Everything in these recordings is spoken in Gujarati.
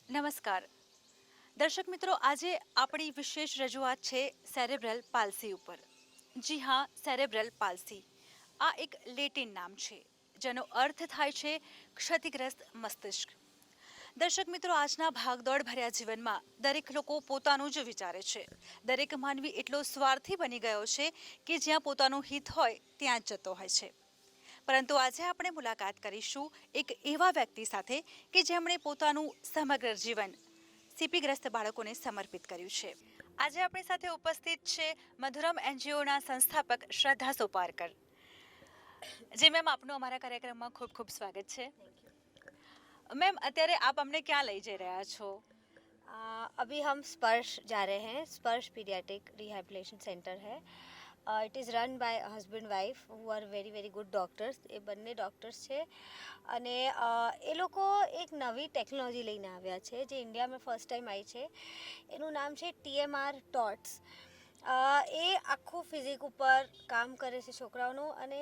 નમસ્કાર દર્શક મિત્રો, આજે આપણી વિશેષ રજૂઆત છે સેરેબ્રલ પાલ્સી ઉપર. જી હા, સેરેબ્રલ પાલ્સી આ એક લેટિન નામ છે જેનો અર્થ થાય છે ક્ષતિગ્રસ્ત મસ્તિષ્ક. દર્શક મિત્રો, આજના ભાગદોડ ભર્યા જીવનમાં દરેક લોકો પોતાનું જ વિચારે છે. દરેક માનવી એટલો સ્વાર્થી બની ગયો છે કે જ્યાં પોતાનું હિત હોય ત્યાં જ જતો હોય છે. પરંતુ આજે આપણે મુલાકાત કરીશું એક એવા વ્યક્તિ સાથે કે જેમણે પોતાનું સમગ્ર જીવન સીપીગ્રસ્ત બાળકોને સમર્પિત કર્યું છે. આજે આપણી સાથે ઉપસ્થિત છે મધુરમ એનજીઓના સંસ્થાપક શ્રદ્ધા સોપારકર. જી મેમ, આપનું અમારા કાર્યક્રમમાં ખૂબ ખૂબ સ્વાગત છે. મેમ, અત્યારે આપ અમને ક્યાં લઈ જઈ રહ્યા છો? अभी हम स्पर्श जा रहे हैं. स्पर्श पीडियाट्रिक रिहेबिलिटेशन सेंटर है. It is run by husband wife who are very very good doctors. એ બંને ડૉક્ટર્સ છે અને એ લોકો એક નવી ટેકનોલોજી લઈને આવ્યા છે જે ઇન્ડિયામાં ફર્સ્ટ ટાઈમ આવી છે. એનું નામ છે TMR ટોટ્સ. એ આખું ફિઝિક ઉપર કામ કરે છે છોકરાઓનું, અને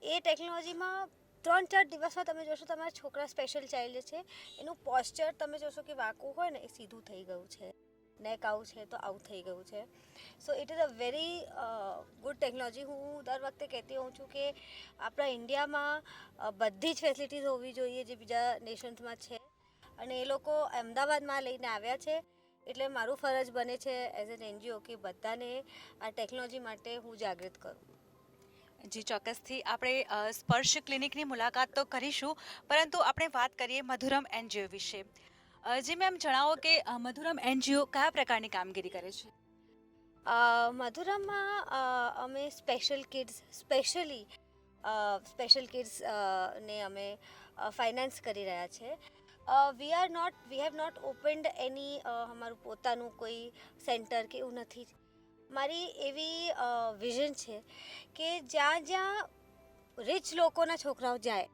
એ ટેકનોલોજીમાં 3-4 દિવસમાં તમે જોશો તમારા છોકરા સ્પેશિયલ ચાઇલ્ડ છે એનું પોસ્ચર તમે જોશો કે વાંકું હોય ને એ સીધું થઈ ગયું છે, નેક આવું છે તો આવું થઈ ગયું છે. So it is a very good technology. હું દર વખતે કહેતી હોઉં છું કે આપણા ઇન્ડિયામાં બધી જ ફેસિલિટીઝ હોવી જોઈએ જે બીજા નેશન્સમાં છે, અને એ લોકો અમદાવાદમાં લઈને આવ્યા છે. એટલે મારું ફરજ બને છે એઝ એન NGO કે બધાને આ ટેકનોલોજી માટે હું જાગૃત કરું. જી ચોક્કસથી આપણે સ્પર્શ ક્લિનિકની મુલાકાત તો કરીશું, પરંતુ આપણે વાત કરીએ મધુરમ એનજીઓ વિશે. જી મેમ, જણાવો કે મધુરમ એનજીઓ કયા પ્રકારની કામગીરી કરે છે? મધુરામાં અમે સ્પેશિયલ કિડ્સ ને અમે ફાઇનાન્સ કરી રહ્યા છે. વી હેવ નોટ ઓપન્ડ એની અમારું પોતાનું કોઈ સેન્ટર કે એવું નથી. મારી એવી વિઝન છે કે જ્યાં જ્યાં રિચ લોકોના છોકરાઓ જાય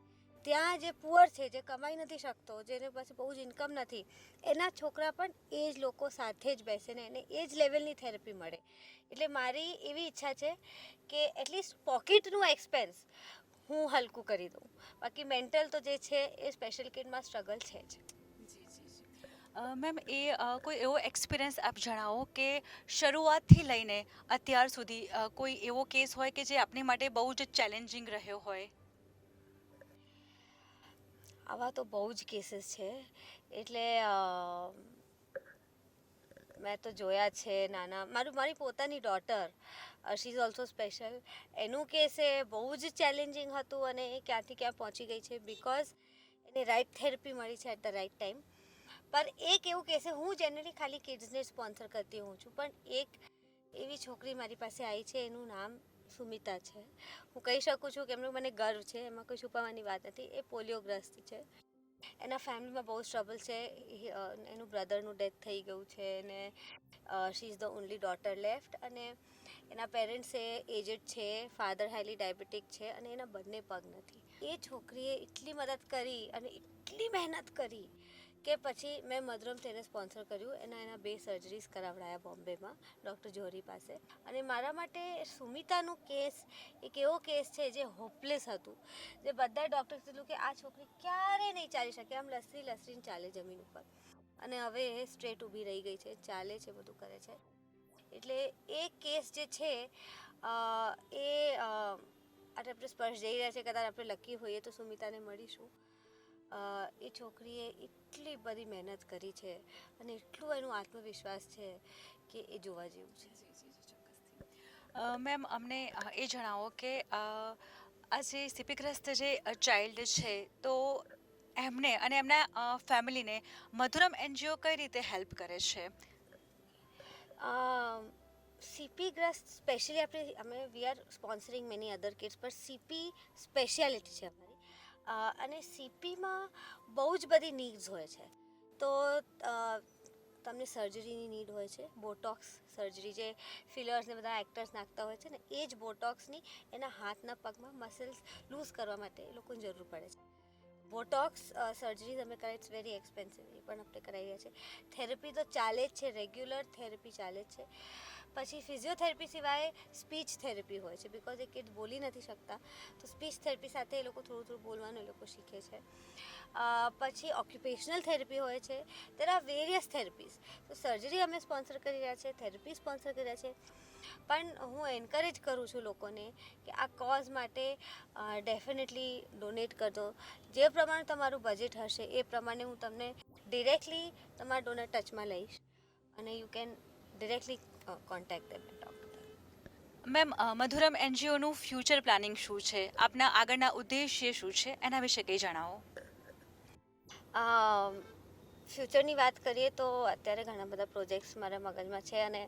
ત્યાં જે પુઅર છે, જે કમાઈ નથી શકતો, જેને પાસે બહુ જ ઇન્કમ નથી, એના છોકરા પણ એ જ લોકો સાથે જ બેસે ને એને એ જ લેવલની થેરપી મળે. એટલે મારી એવી ઈચ્છા છે કે એટલીસ્ટ પોકેટનું એક્સપેન્સ હું હલકું કરી દઉં. બાકી મેન્ટલ તો જે છે એ સ્પેશિયલ કિડમાં સ્ટ્રગલ છે જ. મેમ, કોઈ એવો એક્સપિરિયન્સ આપ જણાવો કે શરૂઆતથી લઈને અત્યાર સુધી કોઈ એવો કેસ હોય કે જે આપની માટે બહુ જ ચેલેન્જિંગ રહ્યો હોય. આવા તો બહુ જ કેસીસ છે. એટલે મેં તો જોયા છે. મારી પોતાની daughter, she is also special. એનું કેસ એ બહુ જ ચેલેન્જિંગ હતું અને એ ક્યાંથી ક્યાં પહોંચી ગઈ છે બિકોઝ એને રાઇટ થેરપી મળી છે એટ ધ રાઇટ ટાઈમ. પર એક એવું કેસ છે, હું જનરલી ખાલી કિડ્સને સ્પોન્સર કરતી હોઉં છું, પણ એક એવી છોકરી મારી પાસે આવી છે, એનું નામ સુમિતા છે. હું કહી શકું છું કે એમનો મને ગર્વ છે, એમાં કોઈ છુપાવવાની વાત નથી. એ પોલિયોગ્રસ્ત છે. એના ફેમિલીમાં બહુ સ્ટ્રગલ છે. એનું બ્રધરનું ડેથ થઈ ગયું છે અને she is the only daughter left. અને એના પેરેન્ટ્સ એજડ છે, ફાધર હાઈલી ડાયાબિટીક છે અને એના બંને પગ નથી. એ છોકરીએ એટલી મદદ કરી અને એટલી મહેનત કરી કે પછી મેં મધુરમથી એને સ્પોન્સર કર્યું. એના 2 સર્જરીઝ કરાવડાયા બોમ્બેમાં ડૉક્ટર જોહરી પાસે. અને મારા માટે સુમિતાનું કેસ એક એવો કેસ છે જે હોપલેસ હતું, જે બધા ડૉક્ટર્સ કીધું કે આ છોકરી ક્યારેય નહીં ચાલી શકે, આમ લસરીને ચાલે જમીન ઉપર, અને હવે એ સ્ટ્રેટ ઊભી રહી ગઈ છે, ચાલે છે, બધું કરે છે. એટલે એ કેસ જે છે એ આપણે સ્પર્શ જઈ રહ્યા છે, કદાચ આપણે લકી હોઈએ તો સુમિતાને મળીશું. એ છોકરીએ એટલી બધી મહેનત કરી છે અને એટલું એનું આત્મવિશ્વાસ છે કે એ જોવા જેવું છે. મેમ, અમને એ જણાવો કે આ જે સીપીગ્રસ્ત જે ચાઇલ્ડ છે, તો એમને અને એમના ફેમિલીને મધુરમ એનજીઓ કઈ રીતે હેલ્પ કરે છે? CP ગ્રસ્ત સ્પેશિયલી અમે we are sponsoring many other kids, પર CP સ્પેશિયાલિટી છે અમારી. અને CPમાં બહુ જ બધી નીડ્સ હોય છે. તો તમને સર્જરીની નીડ હોય છે, બોટોક્સ સર્જરી જે ફિલર્સને બધા એક્ટર્સ નાખતા હોય છે ને, એ જ બોટોક્સની એના હાથના પગમાં મસલ્સ લૂઝ કરવા માટે એ લોકોને જરૂર પડે છે. બોટોક્સ સર્જરીઝ અમે કરાવી, ઇટ્સ વેરી એક્સપેન્સિવ, એ પણ આપણે કરાવી રહ્યા છે. થેરપી તો ચાલે જ છે, રેગ્યુલર થેરપી ચાલે જ છે. પછી ફિઝિયોથેરપી સિવાય સ્પીચ થેરપી હોય છે, બિકોઝ એ કિડ બોલી નથી શકતા, તો સ્પીચ થેરપી સાથે એ લોકો થોડું થોડું બોલવાનું એ લોકો શીખે છે. પછી ઓક્યુપેશનલ થેરપી હોય છે. There are various therapies. તો સર્જરી અમે સ્પોન્સર કરી રહ્યા છે, થેરપી સ્પોન્સર કરી રહ્યા છે. પણ હું એન્કરેજ કરું છું લોકોને કે આ કોઝ માટે ડેફિનેટલી ડોનેટ કરજો. જે પ્રમાણે તમારું બજેટ હશે એ પ્રમાણે હું તમને ડિરેક્ટલી તમારા ડોનર ટચમાં લઈશ અને you can directly contact them and talk to them. Ma'am, Madhuram એનજીઓનું ફ્યુચર પ્લાનિંગ શું છે? આપના આગળના ઉદ્દેશ્ય શું છે? એના વિશે કંઈ જણાવો. ફ્યુચરની વાત કરીએ તો અત્યારે ઘણા બધા પ્રોજેક્ટ્સ મારા મગજમાં છે અને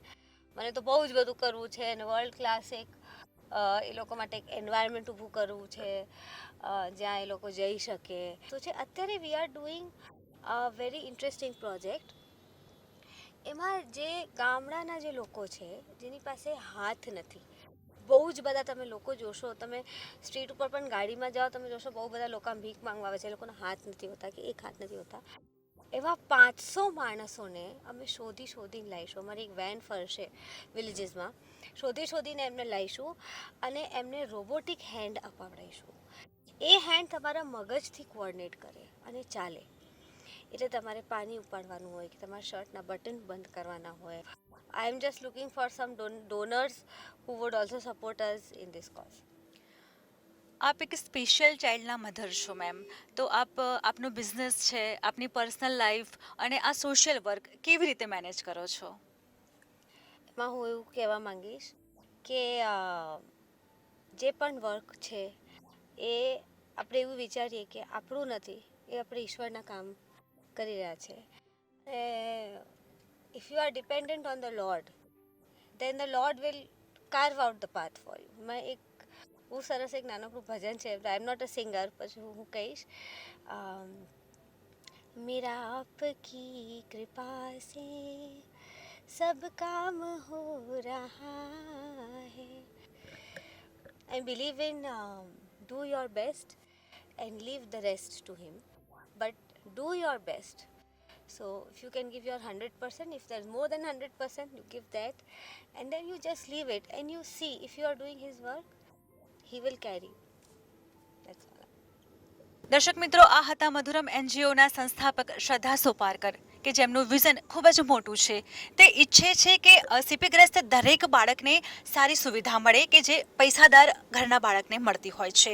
મને તો બહુ જ બધું કરવું છે અને વર્લ્ડ ક્લાસ એક એ લોકો માટે એક એન્વાયરમેન્ટ ઊભું કરવું છે જ્યાં એ લોકો જઈ શકે. તો છે અત્યારે we are doing very interesting project. એમાં જે ગામડાના જે લોકો છે જેની પાસે હાથ નથી, બહુ જ બધા તમે લોકો જોશો, તમે સ્ટ્રીટ ઉપર પણ ગાડીમાં જાઓ તમે જોશો બહુ બધા લોકો ભીખ માંગવા આવે છે, એ લોકોના હાથ નથી હોતા કે એક હાથ નથી હોતા. એવા 500 માણસોને અમે શોધીને લાવીશું. અમારી એક વેન ફરશે વિલેજીસમાં, શોધીને એમને લાવીશું અને એમને રોબોટિક હેન્ડ અપાવડાવીશું. એ હેન્ડ તમારા મગજથી કોઓર્ડિનેટ કરે અને ચાલે. એટલે તમારે પાણી ઉપાડવાનું હોય કે તમારા શર્ટના બટન બંધ કરવાના હોય. I am just looking for some donors who would also support us in this cause. આપ એક સ્પેશિયલ ચાઇલ્ડના મધર છો મેમ, તો આપનો બિઝનેસ છે, આપની પર્સનલ લાઈફ અને આ સોશિયલ વર્ક કેવી રીતે મેનેજ કરો છો? એમાં હું એવું કહેવા માંગીશ કે જે પણ વર્ક છે એ આપણે એવું વિચારીએ કે આપણું નથી, એ આપણે ઈશ્વરના કામ કરી રહ્યા છે. If you are dependent on the lord, then the Lord will carve out the path for you. મેં એક બહુ સરસ એક નાનકડું ભજન છે, આઈ એમ નોટ અ સિંગર, પછી હું કહીશ, मेरा आपकी कृपा से सब काम हो रहा है. I believe in do your best and leave the rest to him, but do your best. So if you can give your 100%, if there's more than 100%, you give that, and then you just leave it and you see if you are doing his work, he will carry you. That's all. દર્શક મિત્રો, આ હતા મધુરમ એનજીઓના સંસ્થાપક શ્રદ્ધા સોપારકર, કે જેમનું વિઝન ખૂબ જ મોટું છે. તે ઈચ્છે છે કે સીપીગ્રસ્ત દરેક બાળકને સારી સુવિધા મળે કે જે પૈસાદાર ઘરના બાળકને મળતી હોય છે.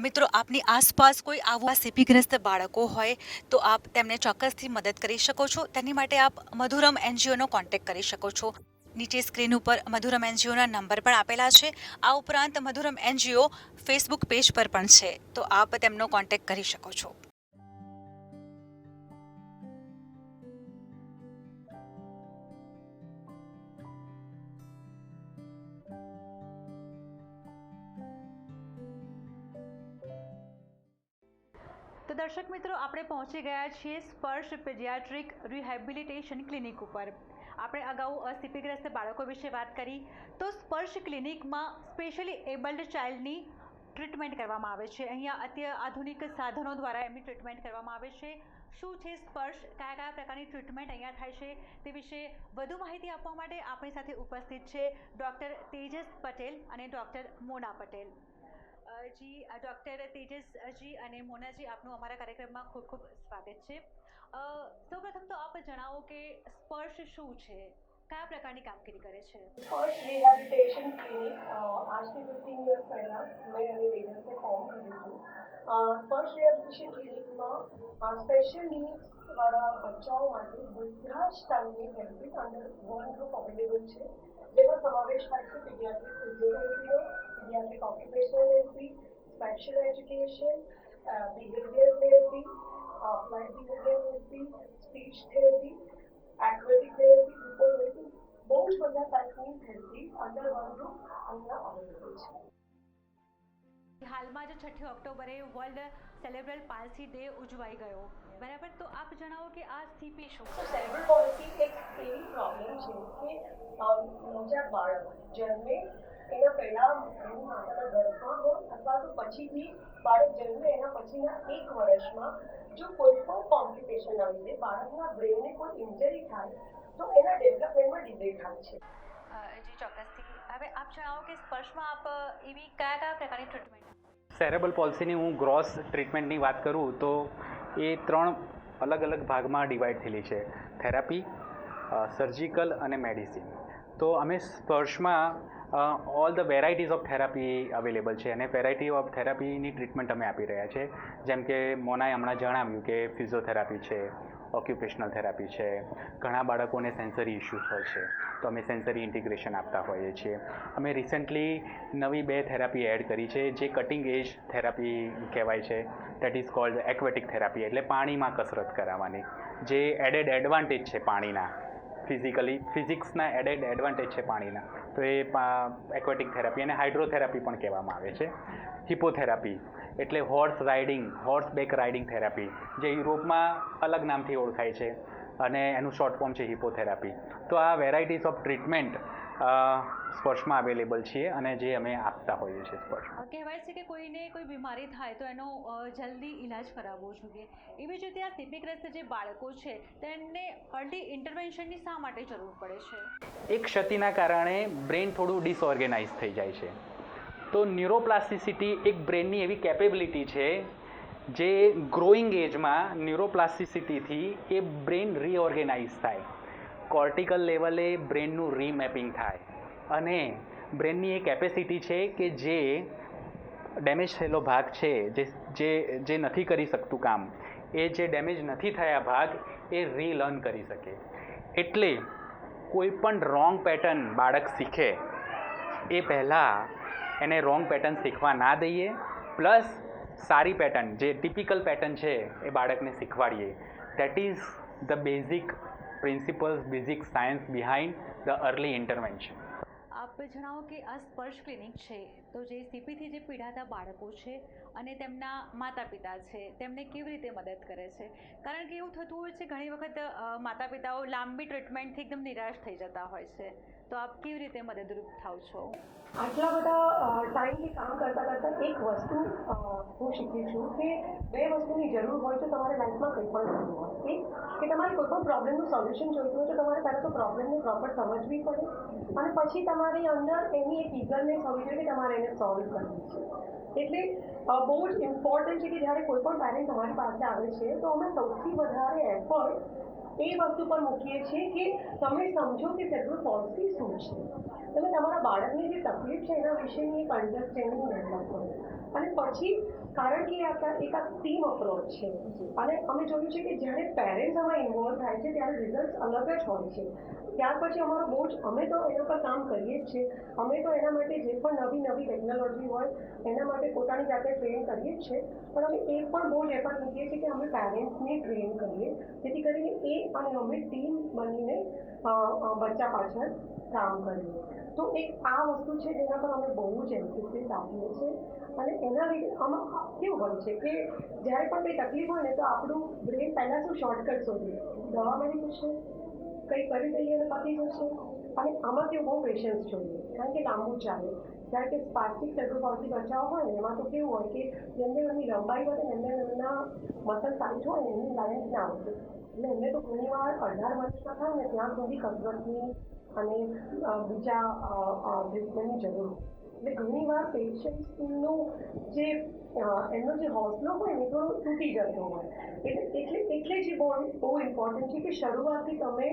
મિત્રો, આપની આસપાસ કોઈ આવા સીપીગ્રસ્ત બાળકો હોય તો આપ તેમને ચોક્કસથી મદદ કરી શકો છો. તેની માટે આપ મધુરમ એનજીઓનો કોન્ટેક્ટ કરી શકો છો. નીચે સ્ક્રીન ઉપર મધુરમ એનજીઓના નંબર પણ આપેલા છે. આ ઉપરાંત મધુરમ એનજીઓ ફેસબુક પેજ પર પણ છે, તો આપ તેમનો કોન્ટેક્ટ કરી શકો છો. તો દર્શક મિત્રો, આપણે પહોંચી ગયા છીએ સ્પર્શ પીડિયાટ્રિક રિહેબિલિટેશન ક્લિનિક ઉપર. આપણે અગાઉ સીપીગ્રસ્ત બાળકો વિશે વાત કરી, તો સ્પર્શ ક્લિનિકમાં સ્પેશિયલી એબલ્ડ ચાઇલ્ડની ટ્રીટમેન્ટ કરવામાં આવે છે. અહીંયા અત્યાધુનિક સાધનો દ્વારા એમની ટ્રીટમેન્ટ કરવામાં આવે છે. શું છે સ્પર્શ, કયા પ્રકારની ટ્રીટમેન્ટ અહીંયા થાય છે, તે વિશે વધુ માહિતી આપવા માટે આપણી સાથે ઉપસ્થિત છે ડૉક્ટર તેજસ પટેલ અને ડૉક્ટર મોના પટેલ. જી ડૉક્ટર તેજસજી અને મોનાજી, આપનું અમારા કાર્યક્રમમાં ખૂબ ખૂબ સ્વાગત છે. સૌપ્રથમ તો આપ જણાવો કે સ્પર્શ શું છે, કયા પ્રકારની કામગીરી કરે છે? ફર્સ્ટ રિહેબિલિટેશન ક્લિનિક આજથી 15 યર્સ પહેલાં મેં અને વેદન્સે ફોર્મ કર્યું હતું. ફર્સ્ટ રિહેબિલિટેશન ક્લિનિકમાં સ્પેશિયલ નીડ્સવાળા બચ્ચાઓ માટે બધા જ ટાઈપની therapy under one group available છે, જેમાં સમાવેશ થાય છે પીડિયાટ્રિક ફિઝિયોથેરપીનો, paediatric occupational therapy, special education, behaviour therapy, applied behaviour therapy, speech therapy, aquatic therapy, people therapy, બહુ જ બધા ટાઈપની થેરપી અંડર વન ગ્રુપ અહીંયા અવેલેબલ છે. હાલમાં જ 6 ઓક્ટોબરે વર્લ્ડ સેરેબ્રલ પાલ્સી ડે ઉજવાઈ ગયો, બરાબર? તો આપ જણાવો કે આ સીપી શું છે? સેરેબ્રલ પાલ્સી એક એવી પ્રોબ્લેમ છે કે નવજાત બાળક જન્મે એના પહેલાં એની માતાના ગર્ભમાં હોય અથવા તો પછીથી બાળક જન્મે એના પછીના 1 વર્ષમાં જો કોઈ પણ કોમ્પ્લિકેશનના લીધે બાળકના બ્રેનને કોઈ ઇન્જરી થાય તો એના ડેવલપમેન્ટમાં ડિલે થાય છે. જી ચોક્કસથી. હવે આપ જણાવો કે સ્પર્શમાં આપ એવી કયા કયા પ્રકારની ટ્રીટમેન્ટ સેરેબ્રલ પોલ્સીની હું ગ્રોસ ટ્રીટમેન્ટની વાત કરું તો એ 3 અલગ અલગ ભાગમાં ડિવાઈડ થયેલી છે: થેરાપી, સર્જિકલ અને મેડિસિન. તો અમે સ્પર્શમાં all the varieties of therapy available છે અને વેરાયટી ઓફ થેરાપીની ટ્રીટમેન્ટ અમે આપી રહ્યા છે. જેમ કે મોનાએ હમણાં જણાવ્યું કે ફિઝિયોથેરાપી છે, ઓક્યુપેશનલ થેરાપી છે. ઘણા બાળકોને સેન્સરી ઇશ્યુઝ હોય છે તો અમે સેન્સરી ઇન્ટિગ્રેશન આપતા હોઈએ છીએ. અમે રિસન્ટલી નવી 2 થેરાપી એડ કરી છે જે કટિંગ એજ થેરાપી કહેવાય છે. That is called aquatic therapy, એટલે પાણીમાં કસરત કરાવવાની, જે એડેડ એડવાન્ટેજ છે પાણીના, ફિઝિક્સના એડેડ એડવાન્ટેજ છે પાણીના. તો એ એક્વેટિક થેરાપી અને હાઇડ્રોથેરાપી પણ કહેવામાં આવે છે. હિપોથેરાપી એટલે હોર્સ બેક રાઇડિંગ થેરાપી, જે યુરોપમાં અલગ નામથી ઓળખાય છે અને એનું શોર્ટ ફોર્મ છે હિપોથેરાપી. તો આ વેરાયટીઝ ઓફ ટ્રીટમેન્ટ સ્પર્શમાં અવેલેબલ છીએ અને જે અમે આપતા હોઈએ છીએ સ્પર્શમાં. કહેવાય છે કે કોઈને કોઈ બીમારી થાય તો એનો જલ્દી ઇલાજ કરાવવો જોઈએ. એવી જ રીતે આ સીપીગ્રસ્ત જે બાળકો છે તેમને અર્લી ઇન્ટરવેન્શનની શા માટે જરૂર પડે છે? એક ક્ષતિના કારણે બ્રેન થોડું ડિસઓર્ગેનાઇઝ થઈ જાય છે. તો ન્યુરોપ્લાસ્ટિસિટી એક બ્રેનની એવી કેપેબિલિટી છે જે ગ્રોઈંગ એજમાં ન્યુરોપ્લાસ્ટિસિટીથી એ બ્રેન રીઓર્ગેનાઇઝ થાય, કોર્ટિકલ લેવલે બ્રેનનું રીમેપિંગ થાય અને બ્રેનની એ કેપેસિટી છે કે જે ડેમેજ થયેલો ભાગ છે, જે નથી કરી શકતું કામ, એ જે ડેમેજ નથી થયા ભાગ એ રીલર્ન કરી શકે. એટલે કોઈ પણ રોંગ પેટર્ન બાળક શીખે એ પહેલાં એને રોંગ પેટર્ન શીખવા ના દઈએ, પ્લસ સારી પેટર્ન જે ટિપિકલ પેટર્ન છે એ બાળકને શીખવાડીએ. That is the basic principles, basic science behind the early intervention. આપ જણાવો કે આ સ્પર્શ ક્લિનિક છે તો જે સીપીથી જે પીડાતા બાળકો છે અને તેમના માતા પિતા છે તેમને કેવી રીતે મદદ કરે છે? કારણ કે એવું થતું હોય છે ઘણી વખત માતા પિતાઓ લાંબી ટ્રીટમેન્ટથી એકદમ નિરાશ થઈ જતા હોય છે, તો આપ કેવી રીતે મદદરૂપ થાવ છો? આટલા બધા ટાઈમથી કામ કરતાં એક વસ્તુ હું શીખી છું કે 2 વસ્તુની જરૂર હોય તો તમારે લાઈફમાં કંઈ પણ કરવું હોય. એક કે તમારે કોઈ પણ પ્રોબ્લેમનું સોલ્યુશન જોઈતું હોય તો તમારે પહેલાં તો પ્રોબ્લેમને પ્રોપર સમજવી પડે અને પછી તમારી અંદર એની એક ઈગરનેસ હોવી જોઈએ કે તમારે એને સોલ્વ કરવી છે. એટલે બહુ જ ઇમ્પોર્ટન્ટ છે કે જ્યારે કોઈ પણ પેરેન્ટ તમારી પાસે આવે છે તો અમે સૌથી વધારે એફર્ટ એ વસ્તુ પર મૂકીએ છીએ કે તમે સમજો કે સેરેબ્રલ પોલ્સી શું છે. તમે તમારા બાળકની જે તકલીફ છે એના વિશેની એક અન્ડરસ્ટેન્ડિંગ ડેવલપ કરો અને પછી, કારણ કે એક આ ટીમ અપ્રોચ છે અને અમે જોયું છે કે જ્યારે પેરેન્ટ્સ આમાં ઇન્વોલ્વ થાય છે ત્યારે રિઝલ્ટ અલગ જ હોય છે. ત્યાર પછી અમારો બહુ જ અમે તો એના પર કામ કરીએ જ છીએ. અમે તો એના માટે જે પણ નવી ટેકનોલોજી હોય એના માટે પોતાની જાતે ટ્રેન કરીએ જ છે, પણ અમે એ પણ બહુ જ એફર્ટ મૂકીએ છીએ કે અમે પેરેન્ટ્સને ટ્રેન કરીએ જેથી કરીને એ અને અમે ટીમ બનીને બચ્ચા પાછળ કામ કરીએ. તો એક આ વસ્તુ છે જેના પર અમે બહુ જ એમ્ફેસિસ આપીએ છીએ અને એના લીધે આમાં કેવું હોય છે કે જ્યારે પણ કંઈ તકલીફ હોય ને તો આપણું બ્રેન પહેલાં શું શોર્ટકટ શોધે, દવા મળી જશે, કંઈ કરી દઈએ અને પતી જશે. અને આમાં કેવું બહુ પેશન્સ જોઈએ કારણ કે લાંબુ ચાલે. જ્યારે કે સ્પાસ્ટિક સેરેબ્રલ પોલ્સી બચાવ હોય ને એમાં તો કેવું હોય કે જેમને એમની લંબાઈ વધે એમને એમના મસલ સાઇઝ હોય ને એની બેલેન્સ ના આવશે. એટલે એમને તો ઘણી વાર 18 વર્ષના થાય ને ત્યાં સુધી કસરતની અને બીજા ટ્રીટમેન્ટની જરૂર હોય. એટલે ઘણી વાર પેશન્ટનું જે એમનો જે હોંસલો હોય ને થોડો તૂટી જતો હોય. એટલે જ બહુ ઇમ્પોર્ટન્ટ છે કે શરૂઆતથી તમે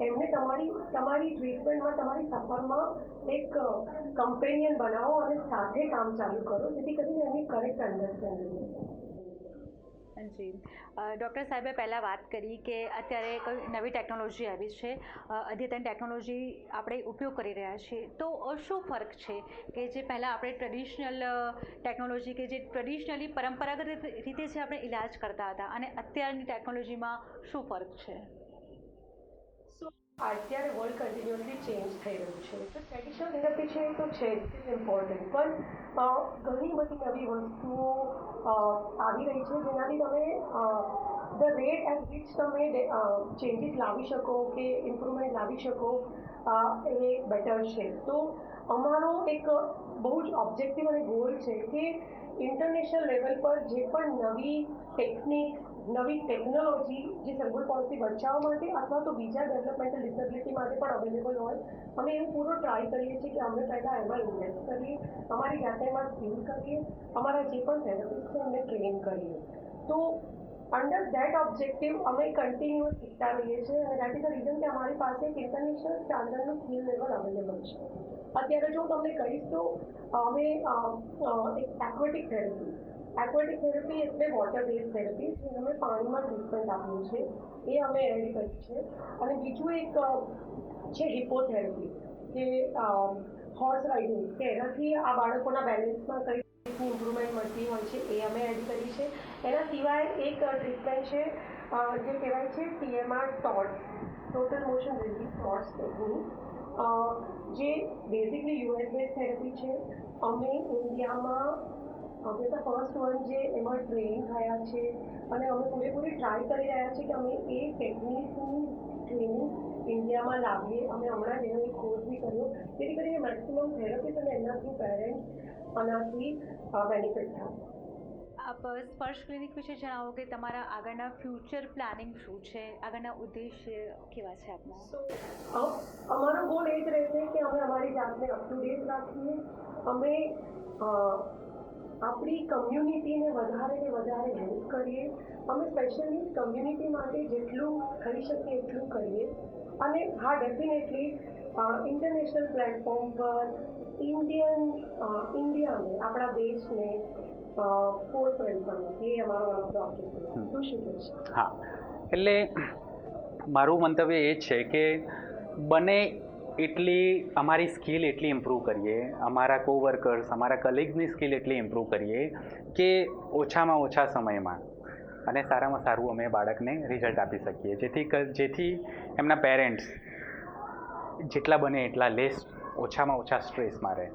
એમને તમારી ટ્રીટમેન્ટમાં, તમારી સફરમાં એક કમ્પેનિયન બનાવો અને સાથે કામ ચાલુ કરો જેથી કરીને એમની કરેક્ટ અન્ડરસ્ટેન્ડિંગ. જી, ડૉક્ટર સાહેબે પહેલાં વાત કરી કે અત્યારે કોઈ નવી ટેકનોલોજી આવી છે, અદ્યતન ટેકનોલોજી આપણે ઉપયોગ કરી રહ્યા છીએ, તો શું ફરક છે કે જે પહેલાં આપણે ટ્રેડિશનલ ટેકનોલોજી કે જે ટ્રેડિશનલી પરંપરાગત રીતે જે આપણે ઇલાજ કરતા હતા અને અત્યારની ટેકનોલોજીમાં શું ફરક છે? અત્યારે વર્લ્ડ કન્ટિન્યુઅસલી ચેન્જ થઈ રહ્યું છે તો ટ્રેડિશનલ થેરાપી છે તો છે જ ઇમ્પોર્ટન્ટ, પણ ઘણી બધી નવી વસ્તુઓ આવી રહી છે જેનાથી તમે ધ રેટ એટ વિચ તમે ચેન્જીસ લાવી શકો કે ઇમ્પ્રુવમેન્ટ લાવી શકો એ બેટર છે. તો અમારો એક બહુ જ ઓબ્જેક્ટિવ અને ગોલ છે કે ઇન્ટરનેશનલ લેવલ પર જે પણ નવી ટેકનિક, નવી ટેકનોલોજી જે સેરેબ્રલ પાલ્સી બચાવવા માટે અથવા તો બીજા ડેવલપમેન્ટલ ડિસેબિલિટી માટે પણ અવેલેબલ હોય, અમે એવું પૂરો ટ્રાય કરીએ છીએ કે અમે પહેલાં એમાં ઇન્વેસ્ટ કરીએ, અમારી જાતે એમાં સ્કિલ કરીએ, અમારા જે પણ થેરાપિસ્ટ છે એમને ટ્રેન કરીએ. તો અંડર ધેટ ઓબ્જેક્ટિવ અમે કન્ટિન્યુઅસ શીખતા રહીએ છીએ અને દેટ ઇઝ ધ રીઝન કે અમારી પાસે એક ઇન્ટરનેશનલ સ્ટાન્ડર્ડનું સ્કિલ લેવલ અવેલેબલ છે. અત્યારે જો હું તમને કહીશ તો અમે એક એક્વેટિક થેરપી એટલે વોટર બેઝ થેરપી જે અમે પાણીમાં ટ્રીટમેન્ટ આપીએ છીએ એ અમે એડ કરી છે. અને બીજું એક છે હિપોથેરપી કે હોર્સ રાઇડિંગ કે એનાથી આ બાળકોના બેલેન્સમાં કઈ રીતની ઇમ્પ્રુવમેન્ટ મળતી હોય છે એ અમે એડ કરી છે. એના સિવાય એક ટ્રીટમેન્ટ છે જે કહેવાય છે TMR ટોટ્સ, total motion release ટોટ્સ technique, જે બેઝિકલી US બેઝ થેરપી છે. અમે ઇન્ડિયામાં અમે તો ફર્સ્ટ વન જે એમાં ટ્રેન થયા છે અને અમે પૂરેપૂરી ટ્રાય કરી રહ્યા છીએ કે અમે એ ટેકનિકની ટ્રેનિંગ ઇન્ડિયામાં લાવીએ. અમે હમણાં જ એનો એક કોર્સ બી કર્યો જેથી કરીને મેક્સિમમ થેરપિસ્ટ અને એના થ્રુ પેરેન્ટ્સ આનાથી બેનિફિટ થાય. આપ સ્પર્શ ક્લિનિક વિશે જણાવો કે તમારા આગળના ફ્યુચર પ્લાનિંગ શું છે, આગળના ઉદ્દેશ્ય કેવા છે આપના? અમારો ગોલ એ જ રહેશે કે અમે અમારી જાતને અપ ટુ ડેટ રાખીએ, અમે આપણી કમ્યુનિટીને વધારે ને વધારે હેલ્પ કરીએ, અમે સ્પેશિયલી કમ્યુનિટી માટે જેટલું કરી શકીએ એટલું કરીએ. અને હા, ડેફિનેટલી ઇન્ટરનેશનલ પ્લેટફોર્મ પર ઇન્ડિયાને આપણા દેશને ફોરફ્રન્ટ કરવું એ અમારો ઓબ્જેક્ટિવ છે. તું શું કહેશ? હા, એટલે મારું મંતવ્ય એ છે કે બને એટલી અમારી સ્કિલ એટલી ઇમ્પ્રૂવ કરીએ, અમારા કોવર્કર્સ, અમારા કલીગ્સની સ્કિલ એટલી ઇમ્પ્રૂવ કરીએ કે ઓછામાં ઓછા સમયમાં અને સારામાં સારું અમે બાળકને રિઝલ્ટ આપી શકીએ, જેથી એમના પેરેન્ટ્સ જેટલા બને એટલા ઓછામાં ઓછા સ્ટ્રેસમાં રહે.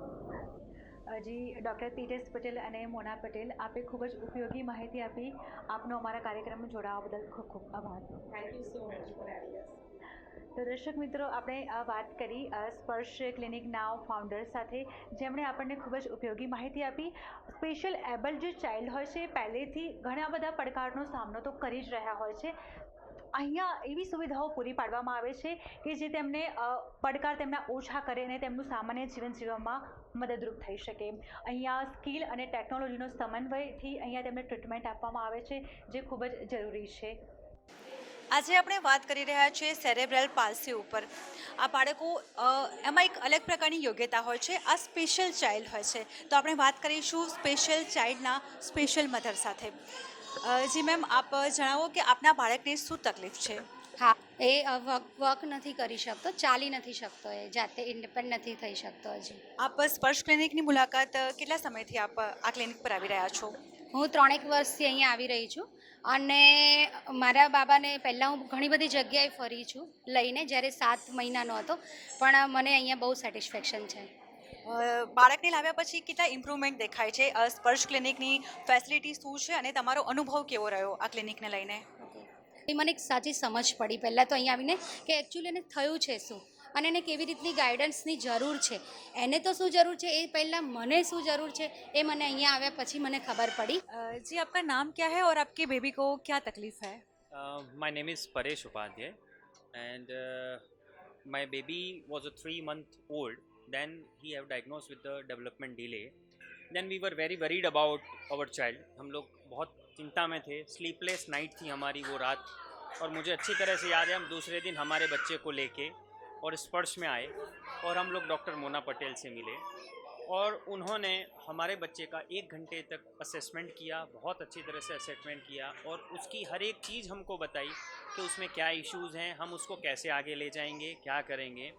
જી ડૉક્ટર તેજસ પટેલ અને મોના પટેલ, આપે ખૂબ જ ઉપયોગી માહિતી આપી. આપનો અમારા કાર્યક્રમમાં જોડાવા બદલ ખૂબ ખૂબ આભાર. Thank you so much for having us. તો દર્શક મિત્રો, આપણે વાત કરી સ્પર્શ ક્લિનિકના ફાઉન્ડર સાથે, જેમણે આપણને ખૂબ જ ઉપયોગી માહિતી આપી. સ્પેશિયલ એબલ જે ચાઇલ્ડ હોય છે પહેલેથી ઘણા બધા પડકારનો સામનો તો કરી જ રહ્યા હોય છે. અહીંયા એવી સુવિધાઓ પૂરી પાડવામાં આવે છે કે જે તેમને પડકાર તેમના ઓછા કરે અને તેમનું સામાન્ય જીવન જીવવામાં મદદરૂપ થઈ શકે. અહીંયા સ્કિલ અને ટેકનોલોજીનો સમન્વયથી અહીંયા તેમને ટ્રીટમેન્ટ આપવામાં આવે છે, જે ખૂબ જ જરૂરી છે. આજે આપણે વાત કરી રહ્યા છીએ સેરેબ્રલ પાલ્સી ઉપર. આ બાળકો એમાં એક અલગ પ્રકારની યોગ્યતા હોય છે, આ સ્પેશિયલ ચાઇલ્ડ હોય છે. તો આપણે વાત કરીશું સ્પેશિયલ ચાઇલ્ડના સ્પેશિયલ મધર સાથે. જી મેમ, આપ જણાવો કે આપના બાળકને શું તકલીફ છે? હા, એ વર્ક નથી કરી શકતો, ચાલી નથી શકતો, એ જાતે ઇન્ડિપેન્ડ નથી થઈ શકતો હજી. આપ સ્પર્શ ક્લિનિકની મુલાકાત કેટલા સમયથી આપ આ ક્લિનિક પર આવી રહ્યા છો? હું 3 વર્ષથી અહીંયા આવી રહી છું અને મારા બાબાને પહેલાં હું ઘણી બધી જગ્યાએ ફરી છું લઈને, જ્યારે 7 મહિનાનો હતો, પણ મને અહીંયા બહુ સેટિસ્ફેક્શન છે. બાળકને લાવ્યા પછી કેટલા ઇમ્પ્રુવમેન્ટ દેખાય છે? સ્પર્શ ક્લિનિકની ફેસિલિટી શું છે અને તમારો અનુભવ કેવો રહ્યો આ ક્લિનિકને લઈને? એ મને એક સાચી સમજ પડી પહેલાં તો અહીંયા આવીને કે એકચ્યુઅલી એને થયું છે શું અને એને કેવી રીતની ગાઈડન્સની જરૂર છે. એને તો શું જરૂર છે એ પહેલાં મને શું જરૂર છે એ મને અહીંયા આવ્યા પછી મને ખબર પડી. जी, आपका नाम क्या है और आपके बेबी को क्या तकलीफ है? My name is Paresh Upadhyay and my baby was a 3-month old. Then he have diagnosed with the development delay. Then we were very worried about our child. हम लोग बहुत चिंता में थे, स्लीपलेस नाइट थी हमारी वो रात. और मुझे अच्छी तरह से याद है, हम दूसरे दिन हमारे बच्चे को लेके और स्पर्श में आए और हम लोग डॉक्टर मोना पटेल से मिले और उन्होंने हमारे बच्चे का 1 घंटे तक असेसमेंट किया, बहुत अच्छी तरह से असेसमेंट किया और उसकी हर एक चीज़ हमको बताई कि उसमें क्या इश्यूज़ हैं, हम उसको कैसे आगे ले जाएंगे, क्या करेंगे.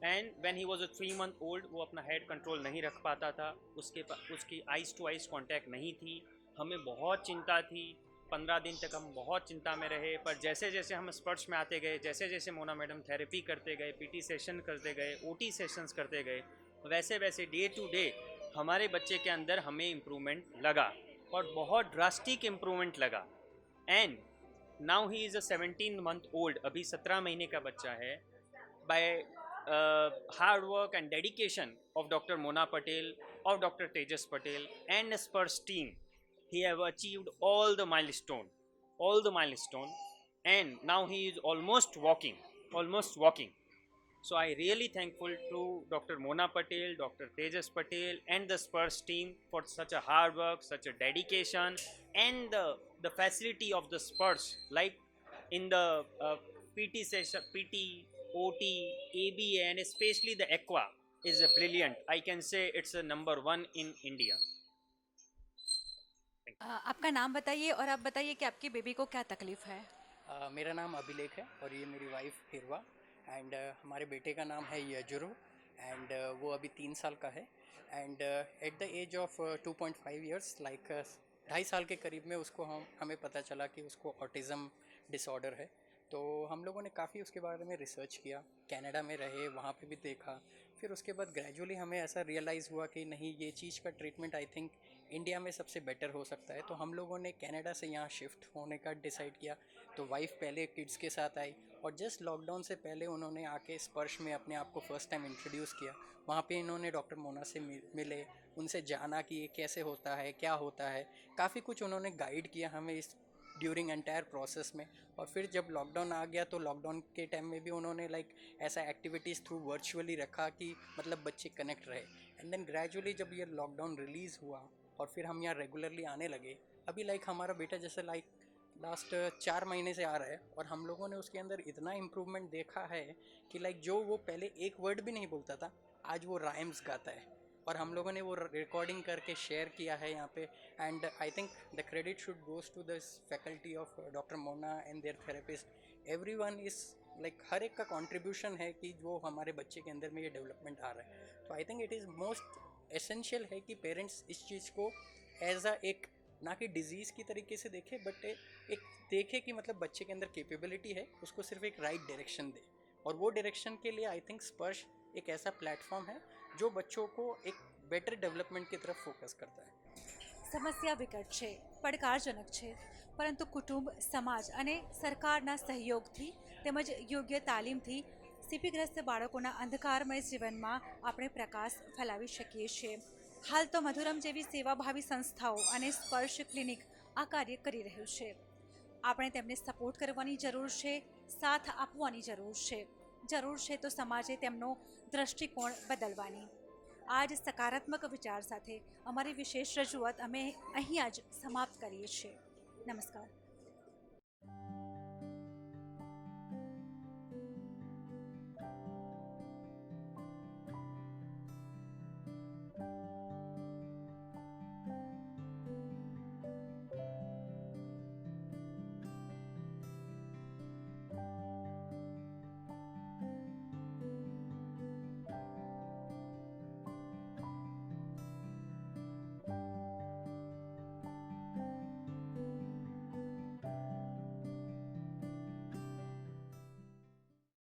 And when he was a 3 month old, वो अपना हेड कंट्रोल नहीं रख पाता था, उसकी आइज़ टू आइज़ कांटेक्ट नहीं थी. हमें बहुत चिंता थी, 15 दिन तक हम बहुत चिंता में रहे. पर जैसे जैसे हम स्पर्श में आते गए, जैसे जैसे मोना मैडम थेरेपी करते गए, PT सेशन करते गए, OT सेशंस करते गए, वैसे वैसे डे टू डे हमारे बच्चे के अंदर हमें इम्प्रूवमेंट लगा और बहुत ड्रास्टिक इम्प्रूवमेंट लगा. And now he is a 17 month old, अभी 17 महीने का बच्चा है. By hard work and dedication of Dr. Mona Patel, of Dr. Tejas Patel, and Spurs team, he have achieved all the milestone, and now he is almost walking. So I really thankful to Dr. Mona Patel, Dr. Tejas Patel, and the Spurs team for such a hard work, such a dedication, and the facility of the Spurs, like in the PT session, PT, OT, ABA, and especially the Aqua is a brilliant. I can say it's a number one in India. आपका नाम बताइए और आप बताइए कि आपकी बेबी को क्या तकलीफ है। मेरा नाम अभिलेख है और ये मेरी वाइफ हिरवा एंड हमारे बेटे का नाम है यजुर्व एंड वो अभी 3 साल का है and at the age of 2.5 years like 2.5 साल के करीब में उसको हमें पता चला कि उसको ऑटिज़म डिसऑर्डर है। तो हम लोगों ने काफ़ी उसके बारे में रिसर्च किया, कनाडा में रहे, वहाँ पे भी देखा। फिर उसके बाद ग्रेजुअली हमें ऐसा रियलाइज़ हुआ कि नहीं, ये चीज़ का ट्रीटमेंट आई थिंक इंडिया में सबसे बेटर हो सकता है। तो हम लोगों ने कनाडा से यहाँ शिफ्ट होने का डिसाइड किया। तो वाइफ पहले किड्स के साथ आई और जस्ट लॉकडाउन से पहले उन्होंने आके स्पर्श में अपने आप को फ़र्स्ट टाइम इंट्रोड्यूस किया। वहाँ पे इन्होंने डॉक्टर मोना से मिले, उनसे जाना कि ये कैसे होता है, क्या होता है, काफ़ी कुछ उन्होंने गाइड किया हमें इस ड्यूरिंग एंटायर प्रोसेस में। और फिर जब लॉकडाउन आ गया तो लॉकडाउन के टाइम में भी उन्होंने लाइक ऐसा एक्टिविटीज़ थ्रू वर्चुअली रखा कि मतलब बच्चे कनेक्ट रहे। एंड देन ग्रेजुअली जब ये लॉकडाउन रिलीज़ हुआ और फिर हम यहाँ रेगुलरली आने लगे, अभी लाइक हमारा बेटा जैसे लाइक लास्ट 4 महीने से आ रहा है और हम लोगों ने उसके अंदर इतना इम्प्रूवमेंट देखा है कि लाइक जो वो पहले एक वर्ड भी नहीं बोलता था, आज वो राइम्स गाता है। और हम लोगों ने वो रिकॉर्डिंग करके शेयर किया है यहाँ पे। And I think the credit should goes to this faculty of doctor Mona and their therapist. Everyone is like हर एक का कंट्रीब्यूशन है कि वो हमारे बच्चे के अंदर में ये डेवलपमेंट आ रहा है। तो I think it is most essential है कि पेरेंट्स इस चीज़ को एज अ एक ना कि डिज़ीज़ की तरीके से देखे, बट एक देखे कि मतलब बच्चे के अंदर कैपेबिलिटी है, उसको सिर्फ एक राइट डायरेक्शन दे। और वो डायरेक्शन के लिए आई थिंक स्पर्श एक ऐसा प्लेटफॉर्म है जो बच्चों को एक બેટર ડેવલપમેન્ટ की तरफ फोकस करता है। સમસ્યા વિકટ છે, પડકારજનક છે, પરંતુ કુટુંબ, સમાજ અને સરકારના સહયોગથી તેમજ યોગ્ય તાલીમથી સીપીગ્રસ્ત બાળકોના અંધકારમય જીવનમાં આપણે પ્રકાશ ફેલાવી શકીએ છીએ। હાલ તો મધુરમ જેવી સેવાભાવી સંસ્થાઓ અને સ્પર્શ ક્લિનિક આ કાર્ય કરી રહ્યું છે। આપણે તેમને સપોર્ટ કરવાની જરૂર છે, સાથ આપવાની જરૂર છે તો સમાજે તેમનો દૃષ્ટિકોણ બદલવાની। આ જ સકારાત્મક વિચાર સાથે અમારી વિશેષ રજૂઆત અમે અહીંયા જ સમાપ્ત કરીએ છીએ। નમસ્કાર।